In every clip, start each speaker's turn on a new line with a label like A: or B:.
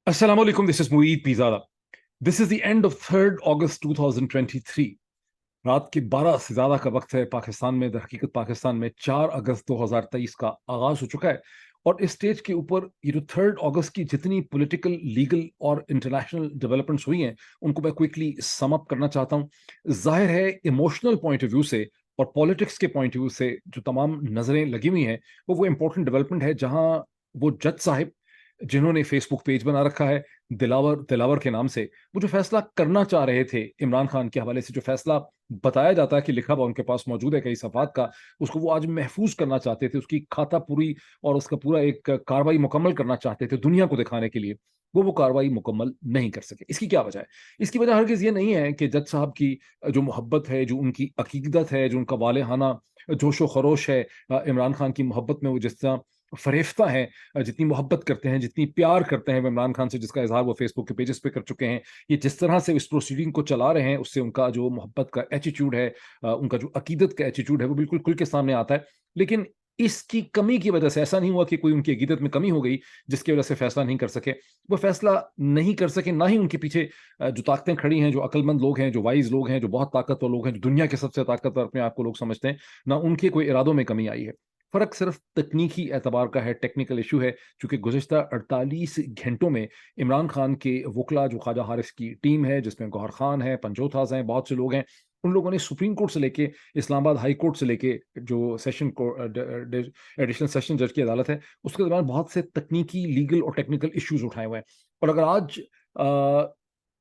A: Assalamu alaikum, this is Mueed Pizada. This is the end of 3rd August 2023. रात के 12 से ज़्यादा का वक्त है पाकिस्तान में। हकीकत पाकिस्तान में 4 अगस्त 2023 का आगाज़ हो चुका है और इस स्टेज के ऊपर ये जो 3rd अगस्त की जितनी पॉलिटिकल, लीगल और इंटरनेशनल डेवलपमेंट्स हुई हैं, उनको मैं क्विकली सम अप करना चाहता हूँ। ज़ाहिर है इमोशनल पॉइंट ऑफ व्यू से और पॉलिटिक्स के पॉइंट ऑफ व्यू से जो तमाम नज़रें लगी हुई हैं, वो इम्पोर्टेंट डेवलपमेंट है जहाँ वो जज साहिब जिन्होंने फेसबुक पेज बना रखा है दिलावर दिलावर के नाम से, वो जो फैसला करना चाह रहे थे इमरान खान के हवाले से, जो फैसला बताया जाता है कि लिखा हुआ उनके पास मौजूद है कई सफ़ात का, उसको वो आज महफूज करना चाहते थे, उसकी खाता पूरी और उसका पूरा एक कार्रवाई मुकम्मल करना चाहते थे दुनिया को दिखाने के लिए। वो कार्रवाई मुकम्मल नहीं कर सके। इसकी क्या वजह है? इसकी वजह हरगिज़ ये नहीं है कि जज साहब की जो मोहब्बत है, जो उनकी अकीदत है, जो उनका वालेहाना जोशो खरोश है इमरान खान की मोहब्बत में, वो जिस तरह फरेफ्ता है, जितनी मोहब्बत करते हैं, जितनी प्यार करते हैं वो इमरान खान से, जिसका इजहार वो फेसबुक के पेजेस पे कर चुके हैं, ये जिस तरह से इस प्रोसीडिंग को चला रहे हैं, उससे उनका जो मोहब्बत का एटीट्यूड है, उनका जो अकीदत का एटीट्यूड है, वो बिल्कुल खुल के सामने आता है। लेकिन इसकी कमी की वजह से ऐसा नहीं हुआ कि कोई उनकी अकीदत में कमी हो गई जिसकी वजह से फैसला नहीं कर सके। वो फैसला नहीं कर सके, ना ही उनके पीछे जो ताकतें खड़ी हैं, जो अक्लमंद लोग हैं, जो वाइज लोग हैं, जो बहुत ताकतवर लोग हैं, जो दुनिया के सबसे ताकतवर अपने आप को लोग समझते हैं, ना उनके कोई इरादों में कमी आई है। फ़र्क सिर्फ तकनीकी एतबार का है, टेक्निकल इशू है, चूँकि गुज़िश्ता 48 घंटों में इमरान खान के वुकला, जो ख्वाजा हारिस की टीम है, जिसमें गौहर खान है, पंजोथाज़ हैं, बहुत से लोग हैं, उन लोगों ने सुप्रीम कोर्ट से लेके इस्लामाबाद हाई कोर्ट से लेके जो सेशन को एडिशनल सेशन जज की अदालत है, उसके दौरान बहुत से तकनीकी, लीगल और टेक्निकल इश्यूज़ उठाए हुए हैं। और अगर आज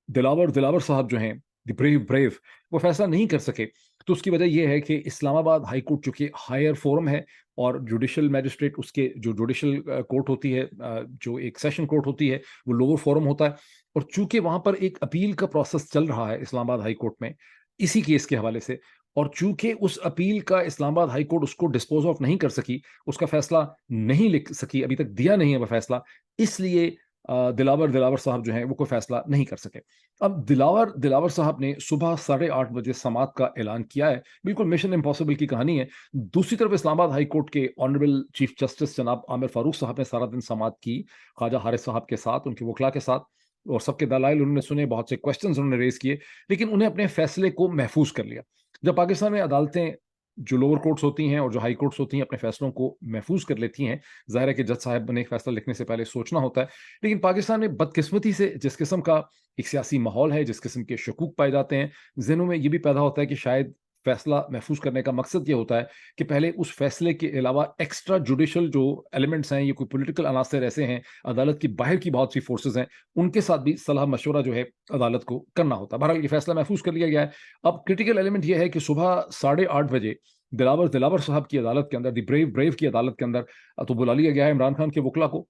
A: दिलावर दिलावर साहब जो हैं, द ब्रेव ब्रेव, वो फैसला नहीं कर सके, तो उसकी वजह ये है कि इस्लामाबाद हाई कोर्ट चूँकि हायर फोरम है और जुडिशल मैजिस्ट्रेट उसके जो जुडिशल कोर्ट होती है, जो एक सेशन कोर्ट होती है, वो लोअर फोरम होता है। और चूँकि वहाँ पर एक अपील का प्रोसेस चल रहा है इस्लामाबाद हाई कोर्ट में, इसी केस के हवाले से, और चूँकि उस अपील का इस्लामाबाद हाई कोर्ट उसको डिस्पोज़ ऑफ नहीं कर सकी, उसका फैसला नहीं लिख सकी, अभी तक दिया नहीं है वो फैसला, इसलिए दिलावर दिलावर साहब जो हैं वो कोई फैसला नहीं कर सके। अब दिलावर दिलावर साहब ने सुबह 8:30 बजे समाअत का ऐलान किया है। बिल्कुल मिशन इम्पॉसिबल की कहानी है। दूसरी तरफ इस्लामाबाद हाई कोर्ट के ऑनरेबल चीफ जस्टिस जनाब आमिर फारूक साहब ने सारा दिन समाअत की, ख्वाजा हारिस साहब के साथ, उनके वकला के साथ, और सबके दलाइल उन्होंने सुने, बहुत से क्वेश्चंस उन्होंने रेज़ किए, लेकिन उन्हें अपने फैसले को महफूज कर लिया। जब पाकिस्तान में अदालतें, जो लोअर कोर्ट्स होती हैं और जो हाई कोर्ट्स होती हैं, अपने फैसलों को महफूज कर लेती हैं, ज़ाहिर है कि जज साहब ने एक फैसला लिखने से पहले सोचना होता है। लेकिन पाकिस्तान में बदकिस्मती से जिस किस्म का एक सियासी माहौल है, जिस किस्म के शकूक पाए जाते हैं, ज़हनों में ये भी पैदा होता है कि शायद फैसला महफूज करने का मकसद ये होता है कि पहले उस फैसले के अलावा एक्स्ट्रा जुडिशल जो एलिमेंट्स हैं, ये कोई पॉलिटिकल अनासर ऐसे हैं, अदालत की बाहर की बहुत सी फोर्सेस हैं, उनके साथ भी सलाह मशवरा जो है अदालत को करना होता है। बहरहाल ये फैसला महफूज कर लिया गया है। अब क्रिटिकल एलिमेंट ये है कि सुबह 8:30 बजे दिलावर दिलावर साहब की अदालत के अंदर, द ब्रेव ब्रेव की अदालत के अंदर तो बुला लिया गया है इमरान खान के वकला को,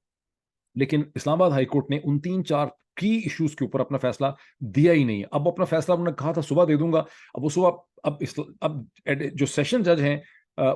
A: लेकिन इस्लामाबाद हाई कोर्ट ने उन 3-4 की इश्यूज़ के ऊपर अपना फैसला दिया ही नहीं है। अब अपना फैसला उन्होंने कहा था सुबह दे दूँगा, अब वो सुबह, अब जो सेशन जज हैं,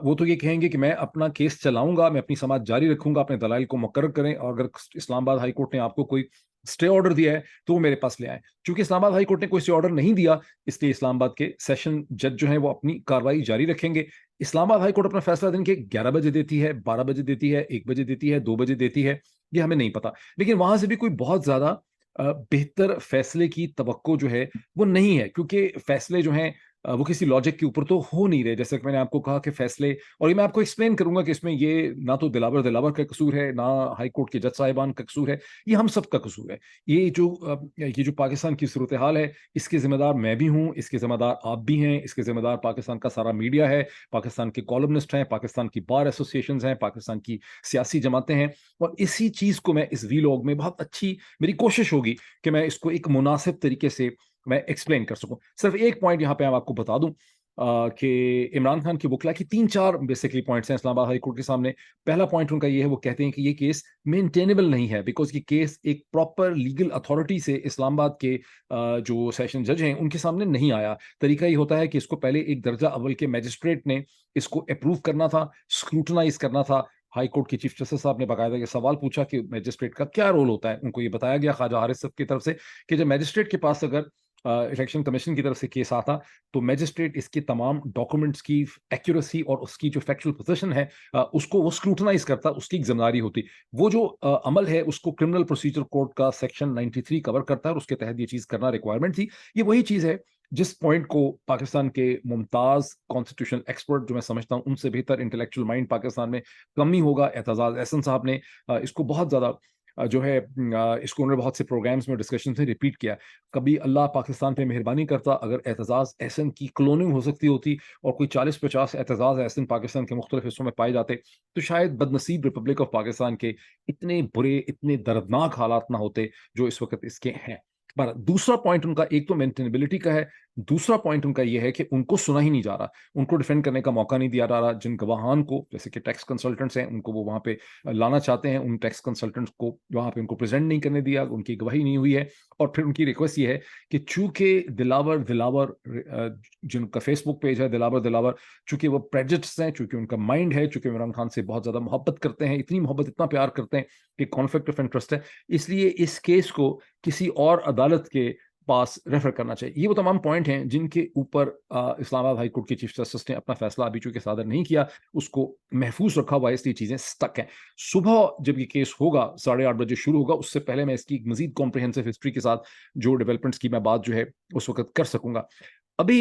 A: वो तो ये कहेंगे कि मैं अपना केस चलाऊँगा, मैं अपनी समाअत जारी रखूँगा, अपने दलाइल को मुकर्रर करें, और अगर इस्लामाबाद हाई कोर्ट ने आपको कोई स्टे ऑर्डर दिया है, तो वो मेरे पास ले आएँ। चूँकि इस्लामाबाद हाई कोर्ट ने कोई स्टे ऑर्डर नहीं दिया, इसलिए इस्लामाबाद के सेशन जज जो हैं, वो अपनी कार्रवाई जारी रखेंगे। इस्लामाबाद हाई कोर्ट अपना फैसला दिन के 11 बजे देती है, 12 बजे देती है, 1 बजे देती है, 2 बजे देती है, ये हमें नहीं पता। लेकिन वहाँ से भी कोई बहुत ज़्यादा बेहतर फैसले की तवक्को जो है, वो नहीं है, क्योंकि फैसले जो हैं वो किसी लॉजिक के ऊपर तो हो नहीं रहे। जैसे कि मैंने आपको कहा कि फैसले, और ये मैं आपको एक्सप्लेन करूँगा कि इसमें ये ना तो दिलावर दिलावर का कसूर है, ना हाई कोर्ट के जज साहिबान का कसूर है, ये हम सब का कसूर है। ये जो पाकिस्तान की सूरत-ए-हाल है, इसके ज़िम्मेदार मैं भी हूँ, इसके ज़िम्मेदार आप भी हैं, इसके ज़िम्मेदार पाकिस्तान का सारा मीडिया है, पाकिस्तान के कॉलमनिस्ट हैं, पाकिस्तान की बार एसोसिएशंस हैं, पाकिस्तान की सियासी जमातें हैं, और इसी चीज़ को मैं इस वीलॉग में बहुत अच्छी, मेरी कोशिश होगी कि मैं इसको एक मुनासिब तरीके से मैं एक्सप्लेन कर सकूँ। सिर्फ एक पॉइंट यहाँ पे मैं आपको बता दूँ कि इमरान खान की वकला की 3-4 बेसिकली पॉइंट्स हैं इस्लामाबाद हाई कोर्ट के सामने। पहला पॉइंट उनका ये है, वो कहते हैं कि ये केस मेंटेनेबल नहीं है, बिकॉज़ ये केस एक प्रॉपर लीगल अथॉरिटी से इस्लामाबाद के जो सेशन जज हैं, उनके सामने नहीं आया। तरीका ये होता है कि इसको पहले एक दर्जा अव्वल के मैजिस्ट्रेट ने इसको अप्रूव करना था, स्क्रूटनाइज़ करना था। हाई कोर्ट के चीफ जस्टिस साहब ने बाकायदा ये सवाल पूछा कि मैजिस्ट्रेट का क्या रोल होता है? उनको ये बताया गया ख्वाजा हारिस साहब की तरफ से कि जब मैजिस्ट्रेट के पास अगर इलेक्शन कमीशन की तरफ से केस आता तो मैजिस्ट्रेट इसके तमाम डॉक्यूमेंट्स की एक्यूरेसी और उसकी जो फैक्चुअल पोजीशन है उसको वो स्क्रूटनाइज करता, उसकी एक जिम्मेदारी होती। वो जो अमल है उसको क्रिमिनल प्रोसीजर कोड का सेक्शन 93 कवर करता है और उसके तहत ये चीज करना रिक्वायरमेंट थी। ये वही चीज है जिस पॉइंट को पाकिस्तान के मुमताज कॉन्स्टिट्यूशनल एक्सपर्ट जो मैं समझता हूं उनसे बेहतर इंटेलेक्चुअल माइंड पाकिस्तान में कम ही होगा, एतजाज एहसन साहब ने इसको बहुत ज्यादा जो है इसको उन्होंने बहुत से प्रोग्राम्स में डिस्कशन से रिपीट किया। कभी अल्लाह पाकिस्तान पे मेहरबानी करता अगर एतजाज एहसन की क्लोनिंग हो सकती होती और कोई 40-50 एतजाज एहसन पाकिस्तान के मुख्तलिफ हिस्सों में पाए जाते तो शायद बदनसीब रिपब्लिक ऑफ पाकिस्तान के इतने बुरे, इतने दर्दनाक हालात ना होते जो इस वक्त इसके हैं। पर दूसरा पॉइंट उनका एक तो मेंटेनेबिलिटी का है, दूसरा पॉइंट उनका यह है कि उनको सुना ही नहीं जा रहा, उनको डिफेंड करने का मौका नहीं दिया जा रहा। जिन गवाहान को जैसे कि टैक्स कंसल्टेंट्स हैं उनको वो वहां पे लाना चाहते हैं, उन टैक्स कंसल्टेंट्स को वहां पे उनको प्रेजेंट नहीं करने दिया, उनकी गवाही नहीं हुई है। और फिर उनकी रिक्वेस्ट ये है कि चूंकि दिलावर दिलावर जिनका फेसबुक पेज है दिलावर दिलावर, चूंकि वो प्रेजुडिस्ड हैं, चूंकि उनका माइंड है, चूंकि इमरान खान से बहुत ज्यादा मोहब्बत करते हैं, इतनी मोहब्बत इतना प्यार करते हैं कि कॉन्फ्लिक्ट ऑफ इंटरेस्ट है, इसलिए इस केस को किसी और अदालत के पास रेफर करना चाहिए। ये वो तमाम पॉइंट हैं जिनके ऊपर इस्लामाबाद हाई कोर्ट के चीफ जस्टिस ने अपना फैसला अभी चूंकि सादर नहीं किया, उसको महफूज रखा हुआ है, इसलिए चीजें स्टक हैं। सुबह जब ये केस होगा 8:30 बजे शुरू होगा, उससे पहले मैं इसकी मजीद कॉम्प्रिहेंसिव हिस्ट्री के साथ जो डेवलपमेंट्स की मैं बात जो है उस वक्त कर सकूंगा। अभी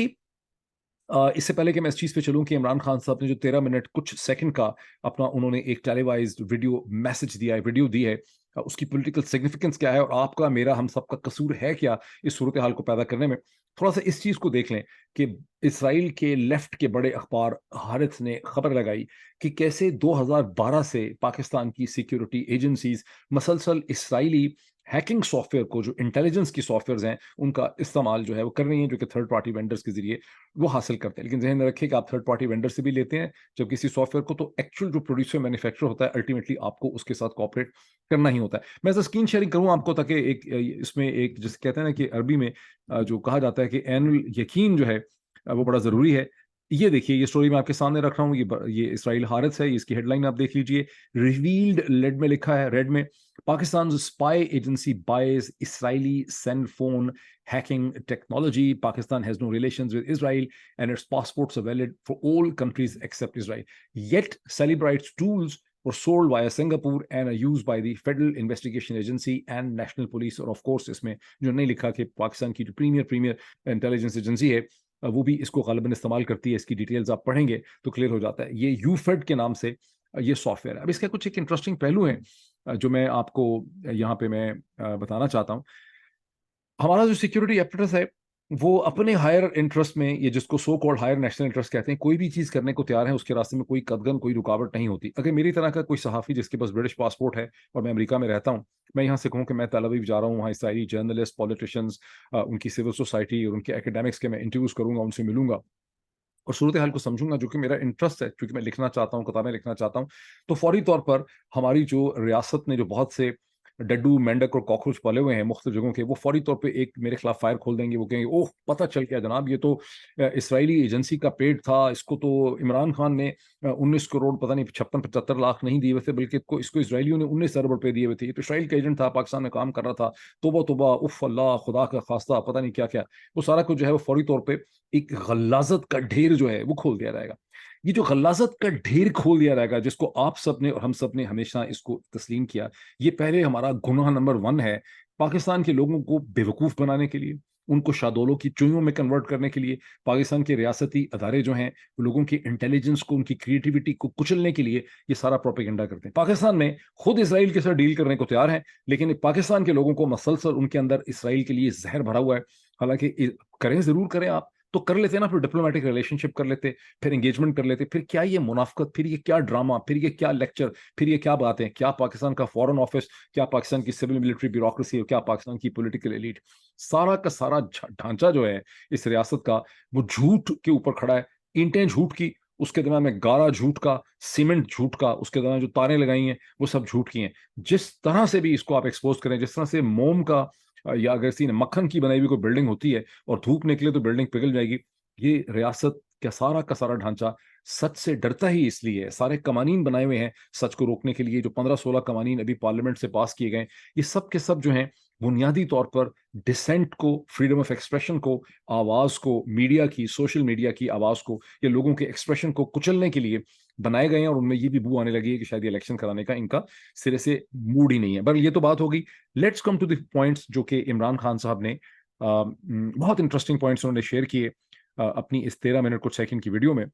A: इससे पहले कि मैं इस चीज पे चलूं कि इमरान खान साहब ने जो 13 मिनट कुछ सेकंड का अपना उन्होंने एक टेलीवाइज्ड वीडियो मैसेज दिया है, वीडियो दी है, उसकी पॉलिटिकल सिग्निफिकेंस क्या है और आपका मेरा हम सबका कसूर है क्या इस सूरत हाल को पैदा करने में, थोड़ा सा इस चीज को देख लें कि इसराइल के लेफ्ट के बड़े अखबार हारिस ने खबर लगाई कि कैसे 2012 से पाकिस्तान की सिक्योरिटी एजेंसीज मसलसल इसराइली हैकिंग सॉफ्टवेयर को, जो इंटेलिजेंस की सॉफ्टवेयर हैं, उनका इस्तेमाल जो है वो कर रही हैं, जो कि थर्ड पार्टी वेंडर्स के जरिए वो हासिल करते हैं। लेकिन ध्यान में रखिए कि आप थर्ड पार्टी वेंडर से भी लेते हैं जब किसी सॉफ्टवेयर को, तो एक्चुअल जो प्रोड्यूसर मैन्युफैक्चरर होता है अल्टीमेटली आपको उसके साथ कोऑपरेट करना ही होता है। मैं स्क्रीन शेयरिंग करूं आपको ताकि एक इसमें एक जिसे कहते हैं ना कि अरबी में जो कहा जाता है कि एनुअल यकीन जो है वो बड़ा जरूरी है। ये देखिए, ये स्टोरी मैं आपके सामने रख रहा हूँ, ये इसराइल हारिस है, इसकी हेडलाइन आप देख लीजिए। रिवील्ड लेड में लिखा है, रेड में, Pakistan's spy agency buys Israeli cell phone hacking technology. Pakistan has no relations with Israel and its passports are valid for all countries except Israel. Yet, Cellebrite's tools were sold via Singapore and are used by the Federal Investigation Agency and National Police. और of course इसमें जो नहीं लिखा कि पाकिस्तान की जो premiere intelligence agency है वो भी इसको गालिबन इस्तेमाल करती है। इसकी डिटेल्स आप पढ़ेंगे तो क्लियर हो जाता है। ये यूफेड के नाम से ये सॉफ्टवेयर है। अब इसका कुछ एक इंटरेस्टिंग पहलू है जो मैं आपको यहाँ पे मैं बताना चाहता हूँ। हमारा जो सिक्योरिटी एपरेटस है वो अपने हायर इंटरेस्ट में, ये जिसको so called higher national interest कहते हैं, कोई भी चीज करने को तैयार है, उसके रास्ते में कोई कदगन कोई रुकावट नहीं होती। अगर मेरी तरह का कोई सहाफी जिसके पास ब्रिटिश पासपोर्ट है और मैं अमेरिका में रहता हूँ, मैं यहाँ से कहूँ कि मैं तल अवीव जा रहा हूँ, वहाँ इसराइली जर्नलिस्ट, पॉलिटिशियंस, उनकी सिविल सोसाइटी और उनके एकेडमिक्स के मैं इंटरव्यूज करूंगा, उनसे मिलूंगा और सूरत हाल को समझूंगा, जो कि मेरा इंटरेस्ट है, क्योंकि मैं लिखना चाहता हूँ, किताबें लिखना चाहता हूँ, तो फौरी तौर पर हमारी जो रियासत ने जो बहुत से डड्डू, मेंढक और कॉकरोच पाले हुए हैं मुख्तलिफ जगहों के, वो फौरी तौर पे एक मेरे खिलाफ फायर खोल देंगे। वो कहेंगे ओह पता चल गया जनाब, ये तो इसराइली एजेंसी का पेड था, इसको तो इमरान खान ने 19 करोड़ पता नहीं 56-75 लाख नहीं दिए हुए थे, बल्कि इसको इसराइलियों ने 19 अरब रुपए दिए हुए थे। ये तो इसराइल का एजेंट था, पाकिस्तान में काम कर रहा था, तोबा तोबा, उफ अल्लाह, खुदा का खास्ता, पता नहीं क्या क्या। वो सारा कुछ जो है वो फौरी तौर पर एक गल्लाजत का ढेर जो है वो खोल दिया जाएगा। ये जो गल्लाजत का ढेर खोल दिया जाएगा, जिसको आप सब ने और हम सब ने हमेशा इसको तस्लीम किया, ये पहले हमारा गुनाह नंबर 1 है पाकिस्तान के लोगों को बेवकूफ बनाने के लिए, उनको शादोलों की चुइयों में कन्वर्ट करने के लिए, पाकिस्तान के रियासती अदारे जो हैं लोगों की इंटेलिजेंस को, उनकी क्रिएटिविटी को कुचलने के लिए ये सारा प्रोपेगेंडा करते हैं। पाकिस्तान में खुद इसराइल के साथ डील करने को तैयार है, लेकिन पाकिस्तान के लोगों को मसलसल उनके अंदर इसराइल के लिए जहर भरा हुआ है। हालांकि करें, जरूर करें, आप तो कर लेते ना, फिर डिप्लोमेटिक रिलेशनशिप कर लेते, फिर एंगेजमेंट कर लेते, फिर क्या ये मुनाफकत, फिर ये क्या ड्रामा, फिर ये क्या लेक्चर, फिर ये क्या बातें, क्या पाकिस्तान का फॉरेन ऑफिस, क्या पाकिस्तान की सिविल मिलिट्री ब्यूरोक्रेसी, और क्या पाकिस्तान की पॉलिटिकल एलीट, सारा का सारा ढांचा जो है इस रियासत का वो झूठ के ऊपर खड़ा है। ईंटें झूठ की, उसके दरम्यान में गारा झूठ का, सीमेंट झूठ का, उसके दरम्यान जो तारें लगाई हैं वो सब झूठ की हैं। जिस तरह से भी इसको आप एक्सपोज करें, जिस तरह से मोम का या अगर सी मक्खन की बनाई हुई कोई बिल्डिंग होती है और धूप निकले तो बिल्डिंग पिघल जाएगी, ये रियासत का सारा ढांचा सच से डरता ही इसलिए है। सारे कवानीन बनाए हुए हैं सच को रोकने के लिए, जो 15-16 कवानीन अभी पार्लियामेंट से पास किए गए, ये सब के सब जो हैं बुनियादी तौर पर डिसेंट को, फ्रीडम ऑफ एक्सप्रेशन को, आवाज़ को, मीडिया की, सोशल मीडिया की आवाज़ को या लोगों के एक्सप्रेशन को कुचलने के लिए बनाए गए हैं, और उनमें ये भी बू आने लगी है कि शायद ये इलेक्शन कराने का इनका सिरे से मूड ही नहीं है। पर ये तो बात हो गई। Let's come to the points जो कि इमरान खान साहब ने बहुत इंटरेस्टिंग पॉइंट्स उन्होंने शेयर किए अपनी इस 13 मिनट कुछ सेकंड की वीडियो में।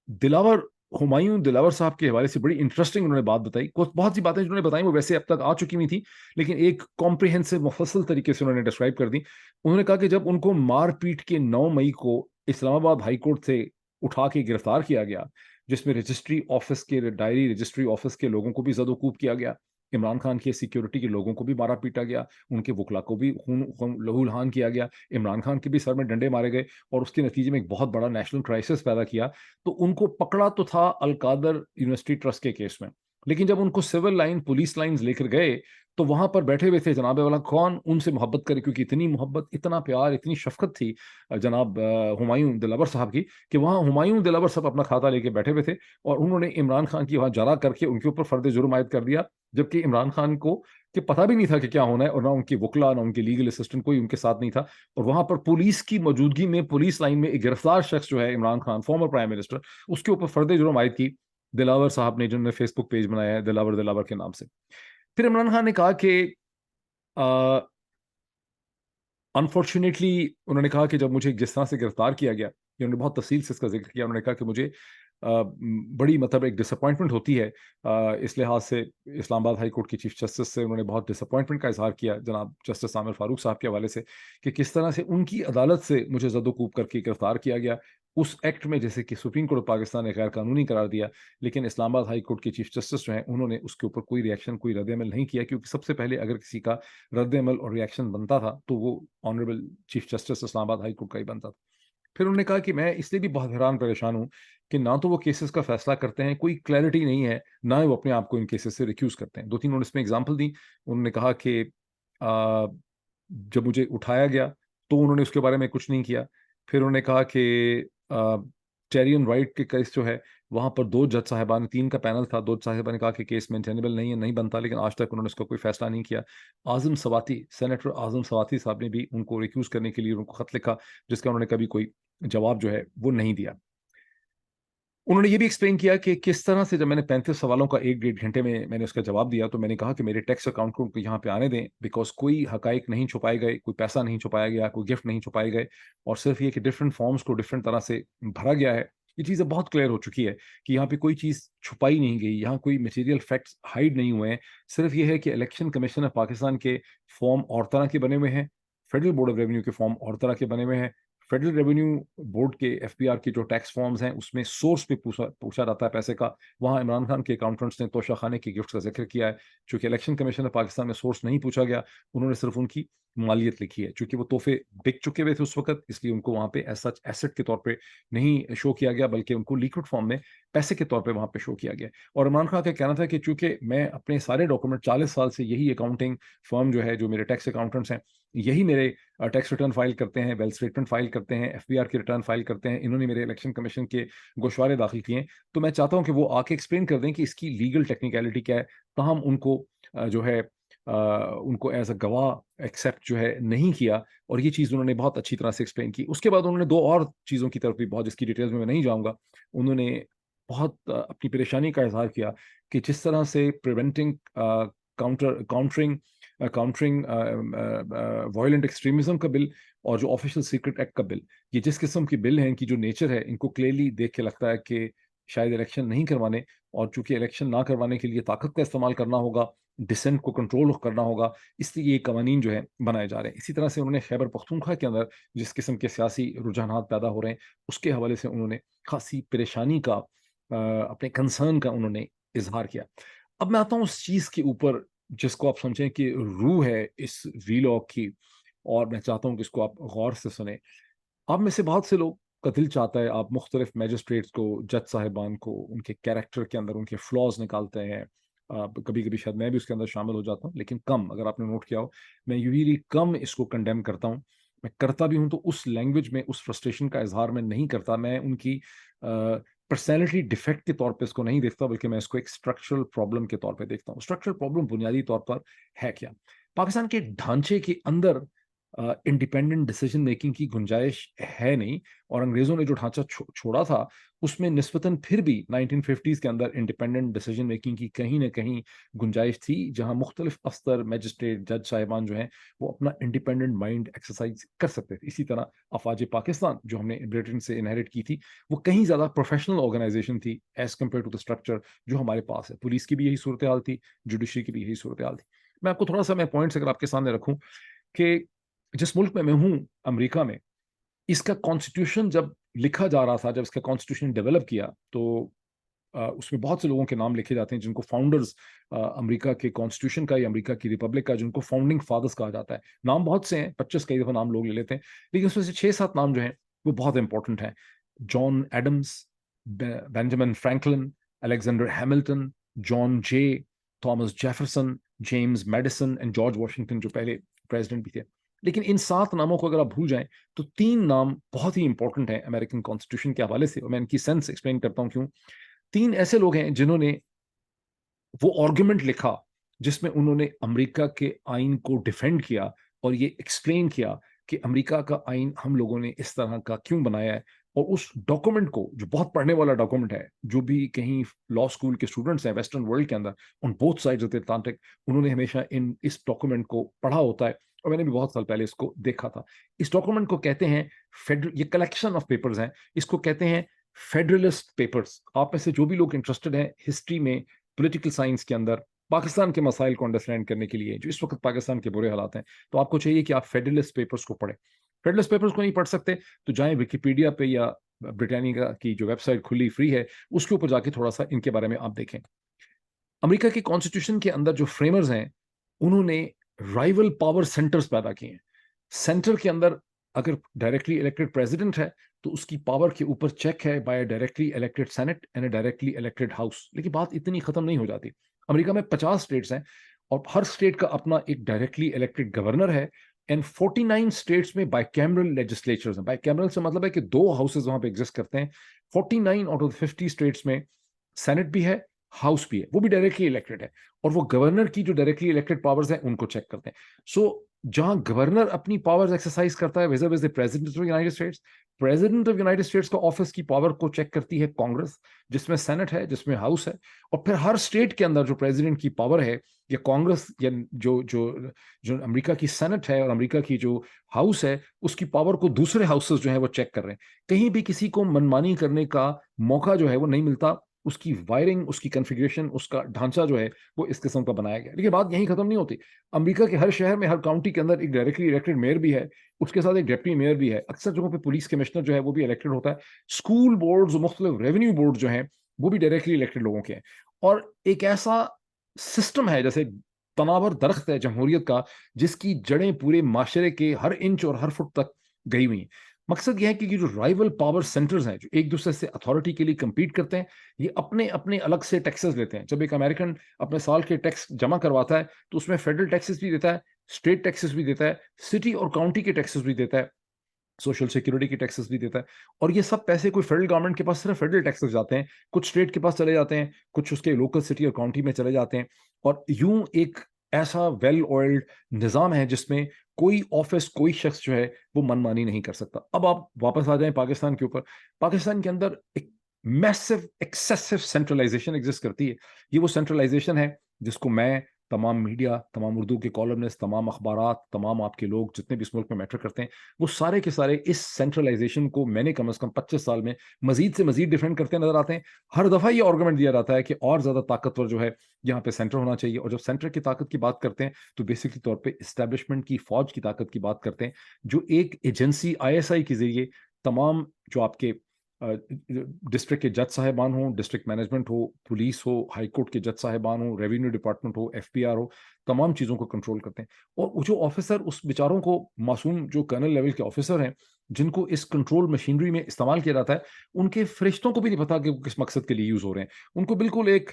A: दिलावर हुमायूं दिलावर साहब के हवाले से बड़ी इंटरेस्टिंग उन्होंने बात बताई। कुछ बहुत सी बातें जो उन्होंने बताई वो वैसे अब तक आ चुकी हुई थी, लेकिन एक कॉम्प्रिहेंसिव मुफस्सल तरीके से उन्होंने डिस्क्राइब कर दी। उन्होंने कहा कि जब उनको मारपीट के 9 मई को इस्लामाबाद हाई कोर्ट से उठा के गिरफ्तार किया गया, जिसमें रजिस्ट्री ऑफिस के डायरी रजिस्ट्री ऑफिस के लोगों को भी जदोकूब किया गया, इमरान खान के सिक्योरिटी के लोगों को भी मारा पीटा गया, उनके वकला को भी लहूलुहान किया गया, इमरान खान के भी सर में डंडे मारे गए, और उसके नतीजे में एक बहुत बड़ा नेशनल क्राइसिस पैदा किया। तो उनको पकड़ा तो था अलकादर यूनिवर्सिटी ट्रस्ट के केस में, लेकिन जब उनको सिविल लाइन पुलिस लाइंस लेकर गए तो वहां पर बैठे हुए थे जनाब वाला कौन उनसे मोहब्बत करे, क्योंकि इतनी मोहब्बत, इतना प्यार, इतनी शफकत थी जनाब हुमायूं दिलावर साहब की, कि वहां हुमायूं दिलावर साहब अपना खाता लेके बैठे हुए थे, और उन्होंने इमरान खान की वहां जरा करके उनके ऊपर फर्द जुर्म आयद कर दिया, जबकि इमरान खान को कि पता भी नहीं था कि क्या होना है, और ना उनकी वकला ना उनके लीगल असिस्टेंट कोई उनके साथ नहीं था। और वहां पर पुलिस की मौजूदगी में पुलिस लाइन में एक गिरफ्तार शख्स जो है Imran Khan, former prime minister, उसके ऊपर फर्द जुर्म आयद की दिलावर साहब ने, जिन्होंने फेसबुक पेज बनाया है दिलावर दिलावर के नाम से। फिर इमरान खान ने कहा कि अनफॉर्चुनेटली उन्होंने कहा कि जब मुझे जिस तरह से गिरफ्तार किया गया, उन्होंने बहुत तफसील से इसका जिक्र किया, उन्होंने कहा कि मुझे बड़ी मतलब एक डिसअपॉइंटमेंट होती है इस लिहाज से। इस्लामाबाद हाई कोर्ट की चीफ जस्टिस से उन्होंने बहुत डिसअपॉइंटमेंट का इजहार किया जनाब जस्टिस आमिर फारूक साहब के हवाले से, कि किस तरह से उनकी अदालत से मुझे जदोकूब करके गिरफ्तार किया गया उस एक्ट में, जैसे कि सुप्रीम कोर्ट ऑफ पाकिस्तान ने गैर कानूनी करार दिया, लेकिन इस्लामाबाद हाई कोर्ट के चीफ जस्टिस जो हैं उन्होंने उसके ऊपर कोई रिएक्शन, कोई रद्द-ए-अमल नहीं किया, क्योंकि सबसे पहले अगर किसी का रद्द-ए-अमल और रिएक्शन बनता था तो वो honourable chief justice Islamabad high court का ही बनता था। फिर उन्होंने कहा कि मैं इसलिए भी बहुत हैरान परेशान हूँ कि ना तो वो केसेस का फैसला करते हैं, कोई क्लैरिटी नहीं है, ना ही वो अपने आप को इन केसेस से रिक्यूज करते हैं। 2-3 उन्होंने इसमें एग्जांपल दी। उन्होंने कहा कि जब मुझे उठाया गया तो उन्होंने उसके बारे में कुछ नहीं किया। फिर उन्होंने कहा कि टेरियन राइट के केस जो है वहाँ पर 2 जज साहिबान, 3 का पैनल था, 2 साहिबान ने कहा कि केस मेंटेनेबल नहीं है, नहीं बनता, लेकिन आज तक उन्होंने उसका कोई फैसला नहीं किया। आज़म सवाती, सेनेटर आज़म सवाती साहब ने भी उनको रिक्यूज करने के लिए उनको खत लिखा, जिसका उन्होंने कभी कोई जवाब जो है वो नहीं दिया। उन्होंने ये भी एक्सप्लेन किया कि किस तरह से जब मैंने 35 सवालों का 1-1.5 घंटे में मैंने उसका जवाब दिया, तो मैंने कहा कि मेरे टैक्स अकाउंट को यहाँ पे आने दें, बिकॉज़ कोई हकाइक नहीं छुपाए गए, कोई पैसा नहीं छुपाया गया, कोई गिफ्ट नहीं छुपाए गए, और सिर्फ ये कि डिफरेंट फॉर्म्स को डिफरेंट तरह से भरा गया है। ये चीज़ें बहुत क्लियर हो चुकी है कि यहाँ पे कोई चीज़ छुपाई नहीं गई, यहाँ कोई मटेरियल फैक्ट्स हाइड नहीं हुए हैं। सिर्फ ये है कि इलेक्शन कमीशन ऑफ पाकिस्तान के फॉर्म और तरह के बने हुए हैं, फेडरल बोर्ड ऑफ रेवेन्यू के फॉर्म और तरह के बने हुए हैं। फेडरल रेवेन्यू बोर्ड के एफपीआर के जो टैक्स फॉर्म्स हैं उसमें सोर्स पे पूछा जाता है पैसे का। वहाँ इमरान खान के अकाउंटेंट्स ने तोशा खाने की गिफ्ट का जिक्र किया है। चूंकि इलेक्शन कमीशन ऑफ पाकिस्तान में सोर्स नहीं पूछा गया, उन्होंने सिर्फ उनकी मालियत लिखी है। चूंकि वो तोहफे बिक चुके हुए थे उस वक्त, इसलिए उनको वहाँ पे सच एसेट के तौर पे नहीं शो किया गया, बल्कि उनको लिक्विड फॉर्म में पैसे के तौर पे वहाँ पे शो किया गया। और इमरान खान का कहना था कि चूंकि मैं अपने सारे डॉक्यूमेंट 40 साल से यही अकाउंटिंग फर्म जो है, जो मेरे टैक्स अकाउंटेंट्स हैं, यही मेरे टैक्स रिटर्न फाइल करते हैं, वेल्थ स्टेटमेंट फाइल करते हैं, एफबीआर के रिटर्न फाइल करते हैं, इन्होंने मेरे इलेक्शन कमीशन के गोशवारे दाखिल किए हैं, तो मैं चाहता हूं कि वो आके एक्सप्लेन कर दें कि इसकी लीगल टेक्निकलिटी क्या है। तहम उनको जो है उनको एज अ गवाह एक्सेप्ट जो है नहीं किया, और ये चीज़ उन्होंने बहुत अच्छी तरह से एक्सप्लेन की। उसके बाद उन्होंने 2 और चीज़ों की तरफ भी बहुत, जिसकी डिटेल्स में मैं नहीं जाऊँगा, उन्होंने बहुत अपनी परेशानी का इज़हार किया कि जिस तरह से प्रिवेंटिंग काउंटरिंग वायलेंट एक्सट्रीमिज्म का बिल और जो ऑफिशियल सीक्रेट एक्ट का बिल, ये जिस किस्म की बिल है, इनकी जो नेचर है, इनको क्लियरली देख के लगता है कि शायद इलेक्शन नहीं करवाने, और चूंकि इलेक्शन ना करवाने के लिए ताकत का इस्तेमाल करना होगा, डिसेंट को कंट्रोल करना होगा, इसलिए ये कवानीन जो है बनाए जा रहे हैं। इसी तरह से उन्होंने खैबर पख्तूनख्वा के अंदर जिस किस्म के सियासी रुझानात पैदा हो रहे हैं, उसके हवाले से उन्होंने खासी परेशानी का, अपने कंसर्न का उन्होंने इजहार किया। अब मैं आता हूँ उस चीज़ के ऊपर जिसको आप समझें कि रूह है इस वीलॉग की, और मैं चाहता हूँ कि इसको आप गौर से सुने। आप में से बहुत से लोग का दिल चाहता है आप मुख्तलिफ मैजिस्ट्रेट्स को, जज साहिबान को, उनके कैरेक्टर के अंदर उनके फ्लॉज निकालते हैं। कभी कभी शायद मैं भी उसके अंदर शामिल हो जाता हूँ, लेकिन कम, अगर आपने नोट किया हो, मैं यूजली कम इसको कंडेम करता हूँ। मैं करता भी हूँ तो उस लैंग्वेज में, उस फ्रस्ट्रेशन का इजहार मैं नहीं करता। मैं उनकी पर्सनैलिटी डिफेक्ट के तौर पे इसको नहीं देखता, बल्कि मैं इसको एक स्ट्रक्चरल प्रॉब्लम के तौर पे देखता हूँ। स्ट्रक्चरल प्रॉब्लम बुनियादी तौर पर है क्या? पाकिस्तान के ढांचे के अंदर इंडिपेंडेंट डिसीजन मेकिंग की गुंजाइश है नहीं, और अंग्रेजों ने जो ढांचा छोड़ा था उसमें निस्बतन फिर भी 1950s के अंदर इंडिपेंडेंट डिसीजन मेकिंग की कहीं ना कहीं गुंजाइश थी, जहां मुख्तलिफ अफसर, मैजिस्ट्रेट, जज साहिबान जो हैं वो अपना इंडिपेंडेंट माइंड एक्सरसाइज कर सकते थे। इसी तरह अफवाज पाकिस्तान जो हमने ब्रिटेन से इनहेरिट की थी वो कहीं ज़्यादा प्रोफेशनल ऑर्गेनाइजेशन थी as compared to the structure जो हमारे पास है। पुलिस की भी यही सूरत हाल थी, जुडिशरी की भी यही सूरत हाल थी। मैं आपको थोड़ा सा मैं पॉइंट्स अगर आपके सामने रखूं कि जिस मुल्क में मैं हूं, अमेरिका में, इसका कॉन्स्टिट्यूशन जब लिखा जा रहा था, जब इसका कॉन्स्टिट्यूशन डेवलप किया, तो उसमें बहुत से लोगों के नाम लिखे जाते हैं जिनको फाउंडर्स अमेरिका के कॉन्स्टिट्यूशन का या अमेरिका की रिपब्लिक का, जिनको फाउंडिंग फादर्स कहा जाता है। नाम बहुत से हैं, 25 कई दफा नाम लोग ले लेते हैं, लेकिन उसमें से 6-7 नाम जो हैं वो बहुत इंपॉर्टेंट हैं। John Adams, Benjamin Franklin, Alexander Hamilton, John Jay, Thomas Jefferson, James Madison and George Washington जो पहले प्रेसिडेंट भी थे। लेकिन इन 7 नामों को अगर आप भूल जाएं तो 3 नाम बहुत ही इंपॉर्टेंट हैं अमेरिकन कॉन्स्टिट्यूशन के हवाले से, और मैं इनकी सेंस एक्सप्लेन करता हूं क्यों। 3 ऐसे लोग हैं जिन्होंने वो आर्गुमेंट लिखा जिसमें उन्होंने अमेरिका के आइन को डिफेंड किया और ये एक्सप्लेन किया कि अमेरिका का आइन हम लोगों ने इस तरह का क्यों बनाया है। और उस डॉक्यूमेंट को, जो बहुत पढ़ने वाला डॉक्यूमेंट है, जो भी कहीं लॉ स्कूल के स्टूडेंट्स हैं वेस्टर्न वर्ल्ड के अंदर on both sides of the Atlantic, उन्होंने हमेशा इस डॉक्यूमेंट को पढ़ा होता है, और मैंने भी बहुत साल पहले इसको देखा था। इस डॉक्यूमेंट को कहते हैं फेडरल, ये कलेक्शन ऑफ पेपर्स हैं, इसको कहते हैं फेडरलिस्ट पेपर्स। आप में से जो भी लोग इंटरेस्टेड हैं हिस्ट्री में, पॉलिटिकल साइंस के अंदर, पाकिस्तान के मसाइल को अंडरस्टैंड करने के लिए, जो इस वक्त पाकिस्तान के बुरे हालात हैं, तो आपको चाहिए कि आप फेडरलिस्ट पेपर्स को पढ़ें। फेडरलिस्ट पेपर्स को नहीं पढ़ सकते तो जाएं विकिपीडिया पे या ब्रिटानिया की जो वेबसाइट खुली फ्री है उसके ऊपर जाके थोड़ा सा इनके बारे में आप देखें। अमेरिका के कॉन्स्टिट्यूशन के अंदर जो फ्रेमर्स हैं उन्होंने राइवल पावर सेंटर्स पैदा किए हैं। सेंटर के अंदर अगर डायरेक्टली इलेक्टेड प्रेसिडेंट है तो उसकी पावर के ऊपर चेक है by directly elected senate and directly elected house. लेकिन बात इतनी खत्म नहीं हो जाती। अमेरिका में 50 स्टेट्स हैं और हर स्टेट का अपना एक डायरेक्टली इलेक्टेड गवर्नर है, एंड 49 स्टेट्स में बाइकैमरल लेजिस्लेचर्स हैं। बाइकैमरल से मतलब है कि 2 हाउसेज वहां पे एग्जिस्ट करते हैं। 49 आउट ऑफ 50 स्टेट्स में सेनेट भी है, हाउस भी है, वो भी डायरेक्टली इलेक्टेड है, और वो गवर्नर की जो डायरेक्टली इलेक्टेड पावर्स हैं उनको चेक करते हैं। सो जहां गवर्नर अपनी पावर्स एक्सरसाइज करता है विज़ the president of United states, president of United states का ऑफिस की पावर को चेक करती है कांग्रेस, जिसमें सेनेट है, जिसमें हाउस है। और फिर हर स्टेट के अंदर जो प्रेसिडेंट की पावर है, या कांग्रेस या जो जो जो अमेरिका की सेनेट है और अमेरिका की जो हाउस है, उसकी पावर को दूसरे हाउसेस जो है वो चेक कर रहे हैं। कहीं भी किसी को मनमानी करने का मौका जो है वो नहीं मिलता। उसकी वायरिंग, उसकी कॉन्फ़िगरेशन, उसका ढांचा जो है वो इस किस्म का बनाया गया। लेकिन बात यहीं खत्म नहीं होती। अमेरिका के हर शहर में, हर काउंटी के अंदर एक डायरेक्टली इलेक्टेड मेयर भी है, उसके साथ एक डिप्टी मेयर भी है। अक्सर जगहों पे पुलिस कमिश्नर जो है वो भी इलेक्टेड होता है। स्कूल बोर्ड, मुख्तलिफ रेवेन्यू बोर्ड जो हैं वो भी डायरेक्टली इलेक्टेड लोगों के हैं। और एक ऐसा सिस्टम है जैसे तनावर दरख्त है जमहूरियत का, जिसकी जड़ें पूरे माशरे के हर इंच और हर फुट तक गई हुई हैं। मकसद यह है कि जो राइवल पावर सेंटर्स हैं जो एक दूसरे से अथॉरिटी के लिए compete करते हैं, ये अपने अपने अलग से टैक्सेस लेते हैं। जब एक अमेरिकन अपने साल के टैक्स जमा करवाता है तो उसमें फेडरल टैक्सेस भी देता है, स्टेट टैक्सेस भी देता है, सिटी और काउंटी के टैक्सेस भी देता है, सोशल सिक्योरिटी की टैक्सेस भी देता है। और ये सब पैसे कोई फेडरल गवर्नमेंट के पास सिर्फ फेडरल टैक्सेस जाते हैं, कुछ स्टेट के पास चले जाते हैं, कुछ उसके लोकल सिटी और काउंटी में चले जाते हैं। और यूं एक ऐसा वेल ऑयल्ड निज़ाम है जिसमें कोई ऑफिस, कोई शख्स जो है वो मनमानी नहीं कर सकता। अब आप वापस आ जाएं पाकिस्तान के ऊपर। पाकिस्तान के अंदर एक मैसिव एक्सेसिव सेंट्रलाइजेशन एग्जिस्ट करती है। ये वो सेंट्रलाइजेशन है जिसको मैं, तमाम मीडिया, तमाम उर्दू के कॉलमनिस्ट, तमाम अखबारात, तमाम आपके लोग जितने भी इस मुल्क में मैटर करते हैं, वो सारे के सारे इस सेंट्रलाइजेशन को मैंने कम से कम 25 साल में मजीद से मजीद डिफेंड करते नजर आते हैं। हर दफ़ा ये आर्गूमेंट दिया जाता है कि और ज़्यादा ताकतवर जो है यहाँ पे सेंटर होना चाहिए। और जब सेंटर की ताकत की बात करते हैं तो बेसिकली तौर पर इस्टेब्लिशमेंट की, फौज की ताकत की बात करते हैं, जो एक एजेंसी ISI के जरिए तमाम जो आपके डिस्ट्रिक्ट के जज साहिबान हो, डिस्ट्रिक्ट मैनेजमेंट हो, पुलिस हो, हाई कोर्ट के जज साहिबान हो, रेवेन्यू डिपार्टमेंट हो, FPR हो, तमाम चीज़ों को कंट्रोल करते हैं। और वो जो ऑफिसर, उस बेचारों को, मासूम जो कर्नल लेवल के ऑफिसर हैं जिनको इस कंट्रोल मशीनरी में इस्तेमाल किया जाता है, उनके फरिश्तों को भी नहीं पता कि वो किस मकसद के लिए यूज़ हो रहे हैं। उनको बिल्कुल एक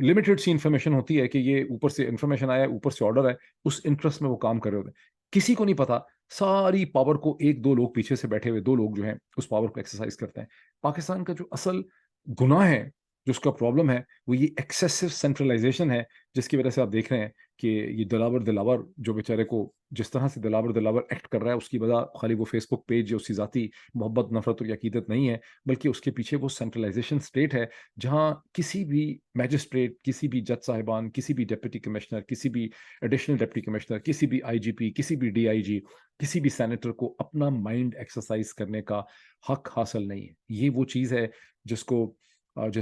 A: लिमिटेड सी इन्फॉर्मेशन होती है कि ये ऊपर से इन्फॉर्मेशन आया है, ऊपर से ऑर्डर है, उस इंटरेस्ट में वो काम कर रहे होते हैं। किसी को नहीं पता सारी पावर को एक दो लोग, पीछे से बैठे हुए 2 लोग जो हैं उस पावर को एक्सरसाइज करते हैं। पाकिस्तान का जो असल गुनाह है جو اس کا پرابلم ہے وہ یہ ایکسیسو سینٹرلائزیشن ہے، جس کی وجہ سے آپ دیکھ رہے ہیں کہ یہ دلاور جو بیچارے کو جس طرح سے دلاور ایکٹ کر رہا ہے، اس کی وجہ خالی وہ فیس بک پیج یا اس کی ذاتی محبت، نفرت اور عقیدت نہیں ہے، بلکہ اس کے پیچھے وہ سینٹرلائزیشن اسٹیٹ ہے، جہاں کسی بھی میجسٹریٹ، کسی بھی جج صاحبان، کسی بھی ڈپٹی کمشنر، کسی بھی ایڈیشنل ڈپٹی کمشنر، کسی بھی آئی جی پی، کسی بھی ڈی آئی جی، کسی بھی سینیٹر کو اپنا مائنڈ ایکسرسائز کرنے کا حق حاصل نہیں ہے. یہ وہ چیز ہے جس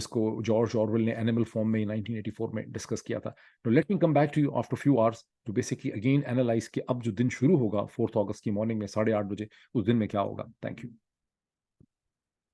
A: کو جارج آرویل نے اینیمل فارم میں 1984 میں ڈسکس کیا تھا. تو let me come back to you after few hours to basically again analyze کہ اب جو دن شروع ہوگا 4 اگست کی مارننگ میں 8:30 بجے، اس دن میں کیا ہوگا. Thank you.